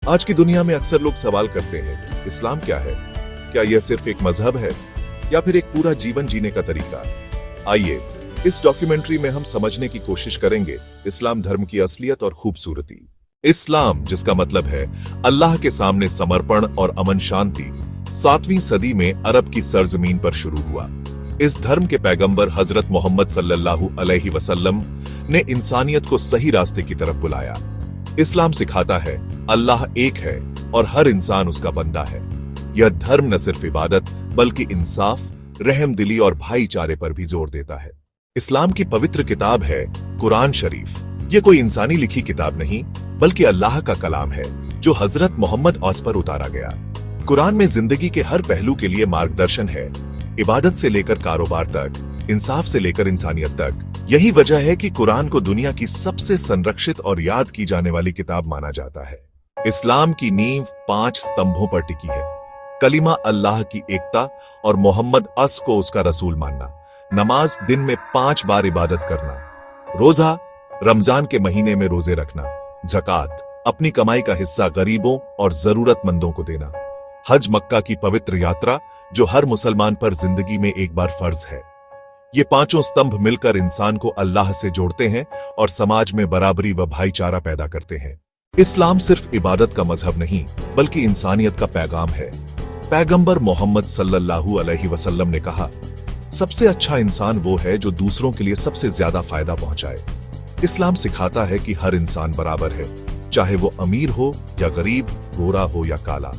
आज की दुनिया में अक्सर लोग सवाल करते हैं, इस्लाम क्या है? क्या यह सिर्फ एक मजहब है या फिर एक पूरा जीवन जीने का तरीका? आइए इस डॉक्यूमेंट्री में हम समझने की कोशिश करेंगे इस्लाम धर्म की असलियत और खूबसूरती। इस्लाम, जिसका मतलब है अल्लाह के सामने समर्पण और अमन शांति, 7वीं सदी में अरब की सरजमीन पर शुरू हुआ। इस धर्म के पैगंबर हजरत मोहम्मद सल्लल्लाहु अलैहि वसल्लम ने इंसानियत को सही रास्ते की तरफ बुलाया। इस्लाम सिखाता है अल्लाह एक है और हर इंसान उसका बंदा है। यह धर्म न सिर्फ इबादत बल्कि इंसाफ, रहमदिली और भाईचारे पर भी जोर देता है। इस्लाम की पवित्र किताब है कुरान शरीफ। ये कोई इंसानी लिखी किताब नहीं बल्कि अल्लाह का कलाम है जो हजरत मोहम्मद औस पर उतारा गया। कुरान में जिंदगी के हर पहलू के लिए मार्गदर्शन है, इबादत से लेकर कारोबार तक, इंसाफ से लेकर इंसानियत तक। यही वजह है कि कुरान को दुनिया की सबसे संरक्षित और याद की जाने वाली किताब माना जाता है। इस्लाम की नींव 5 स्तंभों पर टिकी है। कलिमा, अल्लाह की एकता और मोहम्मद अस को उसका रसूल मानना। नमाज, दिन में 5 बार इबादत करना। रोजा, रमजान के महीने में रोजे रखना। ज़कात, अपनी कमाई का हिस्सा गरीबों और जरूरतमंदों को देना। हज, मक्का की पवित्र यात्रा जो हर मुसलमान पर जिंदगी में एक बार फर्ज है। ये 5 स्तंभ मिलकर इंसान को अल्लाह से जोड़ते हैं और समाज में बराबरी व भाईचारा पैदा करते हैं। इस्लाम सिर्फ इबादत का मजहब नहीं बल्कि इंसानियत का पैगाम है। पैगंबर मोहम्मद सल्लल्लाहु अलैहि वसल्लम ने कहा, सबसे अच्छा इंसान वो है जो दूसरों के लिए सबसे ज्यादा फायदा पहुंचाए। इस्लाम सिखाता है कि हर इंसान बराबर है, चाहे वो अमीर हो या गरीब, गोरा हो या काला।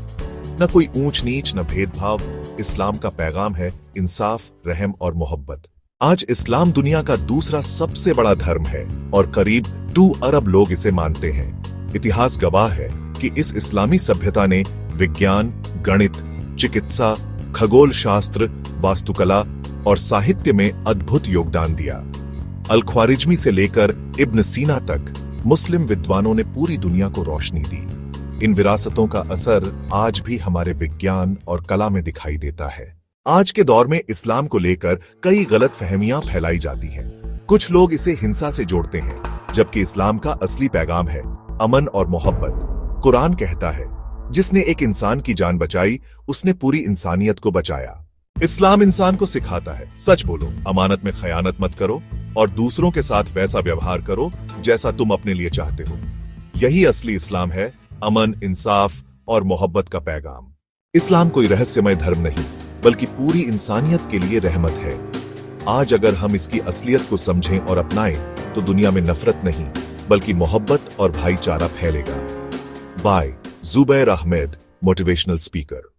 न कोई ऊंच नीच, न भेदभाव। इस्लाम का पैगाम है इंसाफ, रहम और मोहब्बत। आज इस्लाम दुनिया का दूसरा सबसे बड़ा धर्म है और करीब 2 अरब लोग इसे मानते हैं। इतिहास गवाह है कि इस इस्लामी सभ्यता ने विज्ञान, गणित, चिकित्सा, खगोल शास्त्र, वास्तुकला और साहित्य में अद्भुत योगदान दिया। अल ख्वारिज्मी से लेकर इब्न सीना तक मुस्लिम विद्वानों ने पूरी दुनिया को रोशनी दी। इन विरासतों का असर आज भी हमारे विज्ञान और कला में दिखाई देता है। आज के दौर में इस्लाम को लेकर कई गलत फहमियां फैलाई जाती हैं। कुछ लोग इसे हिंसा से जोड़ते हैं, जबकि इस्लाम का असली पैगाम है अमन और मोहब्बत। कुरान कहता है, जिसने एक इंसान की जान बचाई उसने पूरी इंसानियत को बचाया। इस्लाम इंसान को सिखाता है सच बोलो, अमानत में खयानत मत करो और दूसरों के साथ वैसा व्यवहार करो जैसा तुम अपने लिए चाहते हो। यही असली इस्लाम है, अमन, इंसाफ और मोहब्बत का पैगाम। इस्लाम कोई रहस्यमय धर्म नहीं बल्कि पूरी इंसानियत के लिए रहमत है। आज अगर हम इसकी असलियत को समझें और अपनाएं तो दुनिया में नफरत नहीं बल्कि मोहब्बत और भाईचारा फैलेगा। By Zubair Ahmed, motivational speaker.